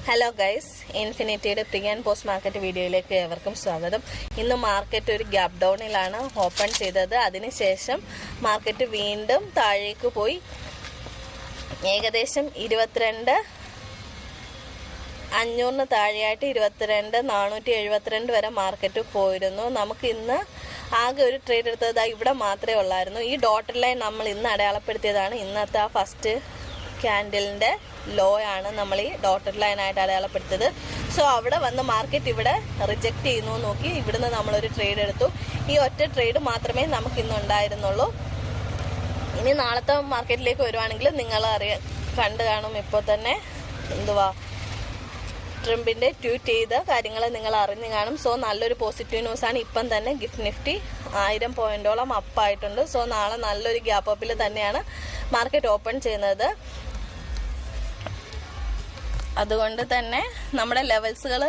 Hello guys, ഇൻഫിനിറ്റിയുടെ pre and post market വീഡിയോയിലേക്ക് ഏവർക്കും സ്വാഗതം. ഇന്ന് മാർക്കറ്റ് ഒരു ഗ്യാപ് ഡൗണിലാണ് ഓപ്പൺ ചെയ്തത്. അതിനുശേഷം മാർക്കറ്റ് വീണ്ടും താഴേക്ക് പോയി ഏകദേശം 22,500 താഴെയായിട്ട് 22,472 വരെ മാർക്കറ്റ് പോയിരുന്നു. നമുക്ക് ഇന്ന് ആകെ ഒരു ട്രേഡ് എടുത്തത് ഇവിടെ മാത്രമേ ഉള്ളായിരുന്നു. ഈ ഡോട്ടഡ് ലൈൻ നമ്മൾ ഇന്ന് അടയാളപ്പെടുത്തിയതാണ്. ഇന്നത്തെ ആ ഫസ്റ്റ് ക്യാൻഡലിൻ്റെ ലോ ആണ് നമ്മൾ ഈ ഡോട്ടഡ് ലൈനായിട്ട് അടയാളപ്പെടുത്തിയത്. സോ അവിടെ വന്ന് മാർക്കറ്റ് ഇവിടെ റിജക്റ്റ് ചെയ്യുന്നു നോക്കി ഇവിടുന്ന് നമ്മളൊരു ട്രേഡ് എടുത്തു. ഈ ഒറ്റ ട്രേഡ് മാത്രമേ നമുക്ക് ഇന്ന് ഉണ്ടായിരുന്നുള്ളൂ. ഇനി നാളത്തെ മാർക്കറ്റിലേക്ക് വരുവാണെങ്കിൽ നിങ്ങൾ കണ്ടു കാണും. ഇപ്പോൾ തന്നെ ട്രംപിൻ്റെ ട്വീറ്റ് ചെയ്ത കാര്യങ്ങൾ നിങ്ങൾ അറിഞ്ഞു കാണും. സോ നല്ലൊരു പോസിറ്റീവ് ന്യൂസാണ്. ഇപ്പം തന്നെ ഗിഫ്റ്റ് നിഫ്റ്റി 1000 പോയിന്റോളം അപ്പായിട്ടുണ്ട്. സോ നാളെ നല്ലൊരു ഗ്യാപ്പ് അപ്പിൽ തന്നെയാണ് മാർക്കറ്റ് ഓപ്പൺ ചെയ്യുന്നത്. അതുകൊണ്ട് തന്നെ നമ്മുടെ ലെവൽസുകൾ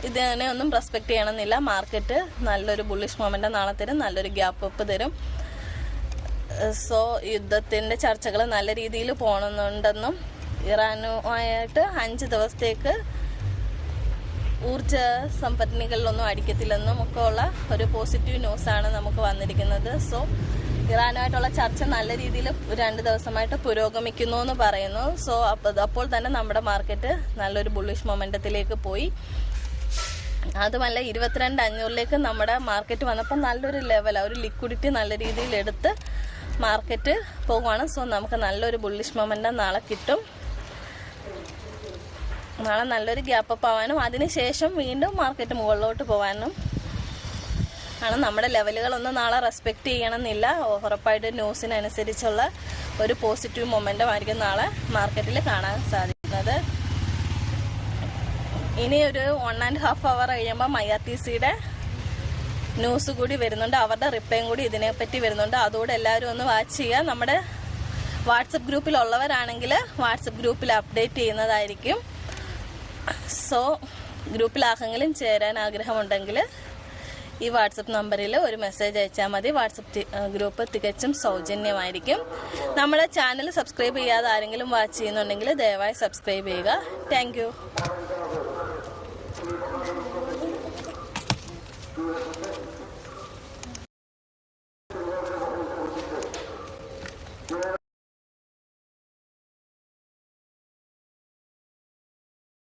ഇതിനെ ഒന്നും റെസ്പെക്ട് ചെയ്യണമെന്നില്ല. മാർക്കറ്റ് നല്ലൊരു ബുള്ളിഷ് മൊമെൻ്റ് നാളെ തരും, നല്ലൊരു ഗ്യാപ്പ് അപ്പ് തരും. സോ യുദ്ധത്തിൻ്റെ ചർച്ചകൾ നല്ല രീതിയിൽ പോകണമെന്നുണ്ടെന്നും ഇറാനുമായിട്ട് 5 ദിവസത്തേക്ക് ഊർജ സമ്പന്നികളിലൊന്നും അടിക്കത്തില്ലെന്നും ഒക്കെ ഉള്ള ഒരു പോസിറ്റീവ് ന്യൂസാണ് നമുക്ക് വന്നിരിക്കുന്നത്. സോ ഇറാനുമായിട്ടുള്ള ചർച്ച നല്ല രീതിയിൽ 2 ദിവസമായിട്ട് പുരോഗമിക്കുന്നു എന്ന് പറയുന്നു. സോ അപ്പോൾ തന്നെ നമ്മുടെ മാർക്കറ്റ് നല്ലൊരു ബുള്ളിഷ് മൊമെൻ്റത്തിലേക്ക് പോയി. അതുമല്ല 22,500 നമ്മുടെ മാർക്കറ്റ് വന്നപ്പോൾ നല്ലൊരു ലെവലാണ്, ഒരു ലിക്വിഡിറ്റി നല്ല രീതിയിൽ എടുത്ത് മാർക്കറ്റ് പോകുവാണ്. സോ നമുക്ക് നല്ലൊരു ബുള്ളിഷ് മൊമെൻ്റം നാളെ കിട്ടും. നാളെ നല്ലൊരു ഗ്യാപ്പ് അപ്പ് ആവാനും അതിനുശേഷം വീണ്ടും മാർക്കറ്റ് മുകളിലോട്ട് പോകാനും ആണ്. നമ്മുടെ ലെവലുകളൊന്നും നാളെ റെസ്പെക്റ്റ് ചെയ്യണമെന്നില്ല. ഉറപ്പായിട്ട് ന്യൂസിനനുസരിച്ചുള്ള ഒരു പോസിറ്റീവ് മൊമെൻ്റം ആയിരിക്കും നാളെ മാർക്കറ്റിൽ കാണാൻ സാധിക്കുന്നത്. ഇനി ഒരു 1.5 hour കഴിയുമ്പോൾ IRTCയുടെ ന്യൂസ് കൂടി വരുന്നുണ്ട്. അവരുടെ റിപ്ലൈയും കൂടി ഇതിനെപ്പറ്റി വരുന്നുണ്ട്. അതുകൂടെ എല്ലാവരും ഒന്ന് വാച്ച് ചെയ്യുക. നമ്മുടെ വാട്സപ്പ് ഗ്രൂപ്പിലുള്ളവരാണെങ്കിൽ വാട്സപ്പ് ഗ്രൂപ്പിൽ അപ്ഡേറ്റ് ചെയ്യുന്നതായിരിക്കും. സോ ഗ്രൂപ്പിലാർക്കെങ്കിലും ചേരാൻ ആഗ്രഹമുണ്ടെങ്കിൽ ഈ വാട്സപ്പ് നമ്പറിൽ ഒരു മെസ്സേജ് അയച്ചാൽ മതി. വാട്സപ്പ് ഗ്രൂപ്പ് തികച്ചും സൗജന്യമായിരിക്കും. നമ്മുടെ ചാനൽ സബ്സ്ക്രൈബ് ചെയ്യാതെ ആരെങ്കിലും വാച്ച് ചെയ്യുന്നുണ്ടെങ്കിൽ ദയവായി സബ്സ്ക്രൈബ് ചെയ്യുക. താങ്ക്